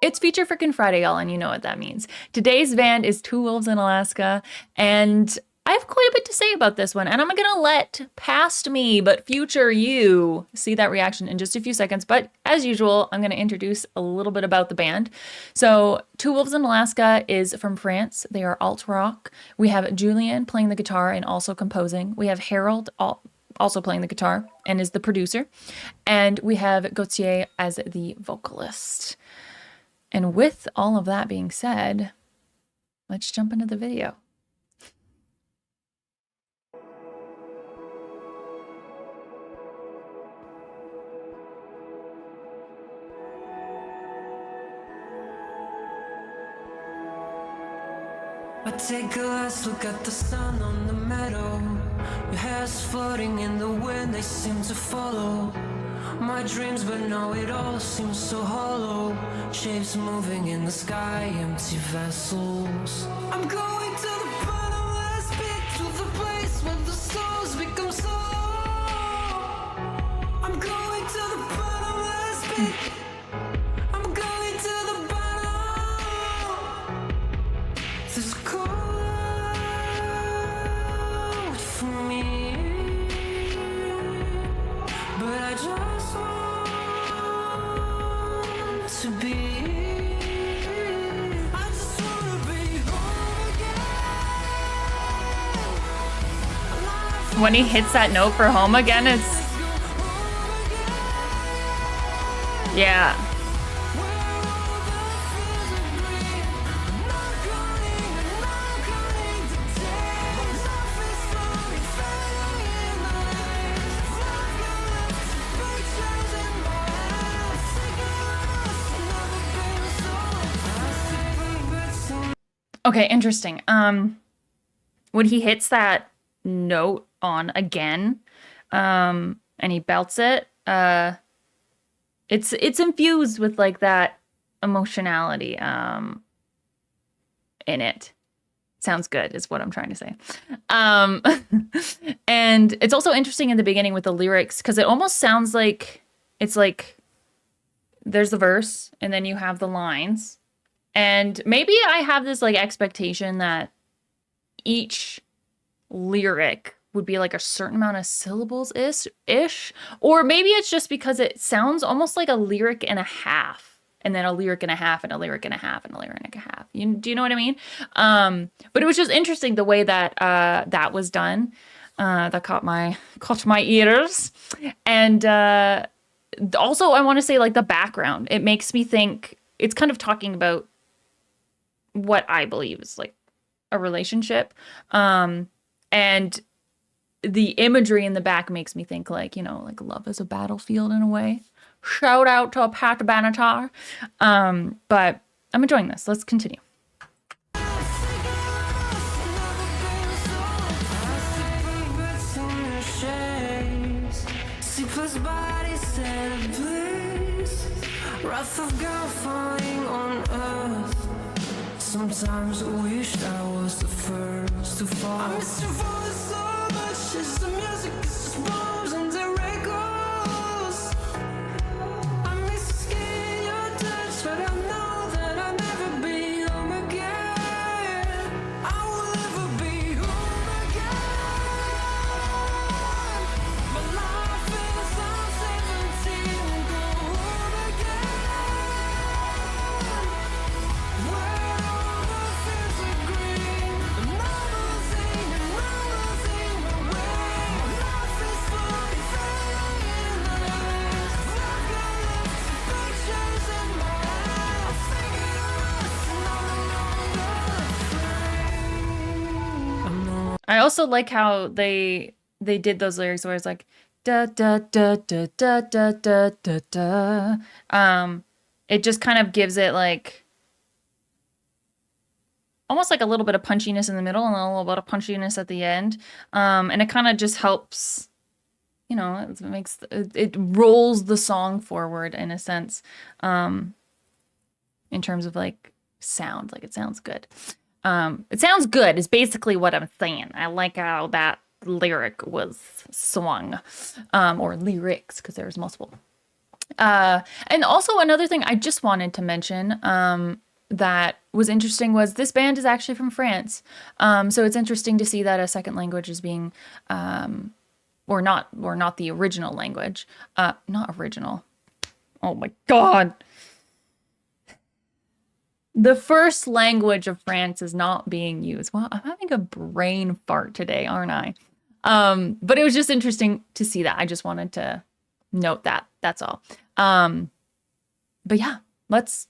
It's Feature Frickin' Friday, y'all, and you know what that means. Today's band is Two Wolves in Alaska, and I have quite a bit to say about this one, and I'm gonna let past me, but future you, see that reaction in just a few seconds. But as usual, I'm gonna introduce a little bit about the band. So Two Wolves in Alaska is from France. They are alt rock. We have Julien playing the guitar and also composing. We have Harold also playing the guitar and is the producer. And we have Gautier as the vocalist. And with all of that being said, let's jump into the video. I take a last look at the sun on the meadow. Your hair's floating in the wind, they seem to follow my dreams, but now it all seems so hollow. Shapes moving in the sky, empty vessels. I'm going to the bottomless pit, to the place where the souls become soul. I'm going to the bottomless pit. I'm going to the bottom. This is cold for me, but I just want to be. I just wanna be home again. When he hits that note for home again, it's... yeah. Okay, interesting. When he hits that note on again, and he belts it, it's infused with like that emotionality in it. Sounds good is what I'm trying to say. And it's also interesting in the beginning with the lyrics, because it almost sounds like it's like there's the verse and then you have the lines. And maybe I have this like expectation that each lyric would be like a certain amount of syllables ish, or maybe it's just because it sounds almost like a lyric and a half, and then a lyric and a half, and a lyric and a half, and a lyric and a half. Do you know what I mean? But it was just interesting the way that that was done. That caught my ears, and also I want to say like the background. It makes me think it's kind of talking about what I believe is like a relationship. And the imagery in the back makes me think like, you know, like love is a battlefield in a way. Shout out to Pat Benatar. But I'm enjoying this. Let's continue. Wrath of God falling on earth. Sometimes I wish I was the first to fall. I miss your voice so much. It's the music, it's just bombs and the echoes. I miss the skin, your touch, but I know that I'll never be home again. I will never be home again. My life is on 17, go home again. Where all the fields are green, and I'm losing my way. Life is slowly fading in the lights. I've got lots of pictures in my head. I figured I'm no longer afraid. I also like how they did those lyrics where it's like da da da da da da da da da. It just kind of gives it like almost like a little bit of punchiness in the middle and a little bit of punchiness at the end. And it kind of just helps, you know, it rolls the song forward in a sense, in terms of like sound, like it sounds good. It sounds good is basically what I'm saying. I like how that lyric was swung, or lyrics, because there's multiple. And also another thing I just wanted to mention, that was interesting was this band is actually from France. So it's interesting to see that a second language is being, or not the original language, not original. Oh my God. The first language of France is not being used. Well, I'm having a brain fart today, aren't I? But it was just interesting to see that. I just wanted to note that. That's all. But yeah, let's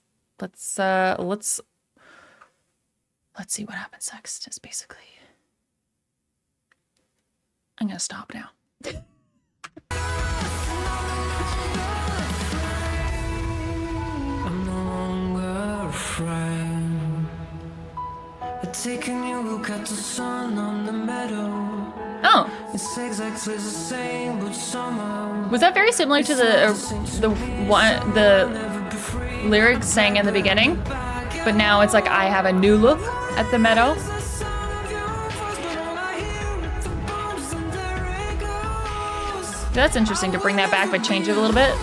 see what happens next. Is basically, I'm gonna stop now. I'm no longer afraid. Taking a look at the sun on the meadow. Oh, It's exactly the same, but somehow was that very similar to the lyrics sang in the beginning? But now it's like I have a new look at the meadow. That's interesting to bring that back, but change it a little bit.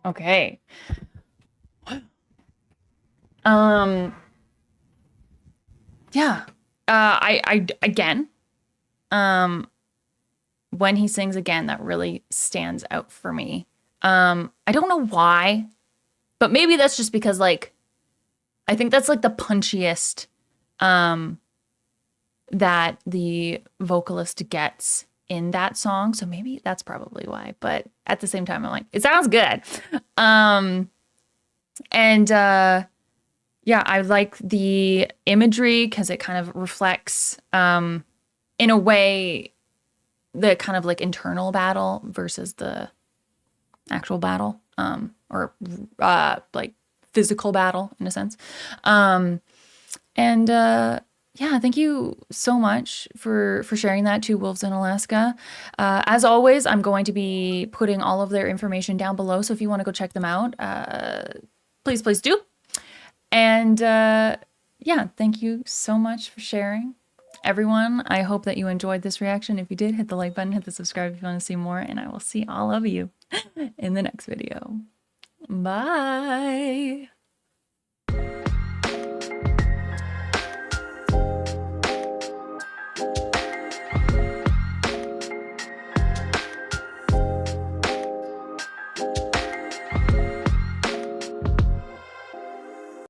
Okay. Yeah. I again, when he sings again, that really stands out for me. I don't know why, but maybe that's just because like I think that's like the punchiest that the vocalist gets in that song. So maybe that's probably why. But at the same time, I'm like, it sounds good. Yeah, I like the imagery because it kind of reflects, in a way, the kind of like internal battle versus the actual battle, or like physical battle in a sense. Yeah, thank you so much for sharing that to Wolves in Alaska. As always, I'm going to be putting all of their information down below. So if you want to go check them out, please do. And yeah, thank you so much for sharing. Everyone, I hope that you enjoyed this reaction. If you did, hit the like button, hit the subscribe if you want to see more, and I will see all of you in the next video. Bye.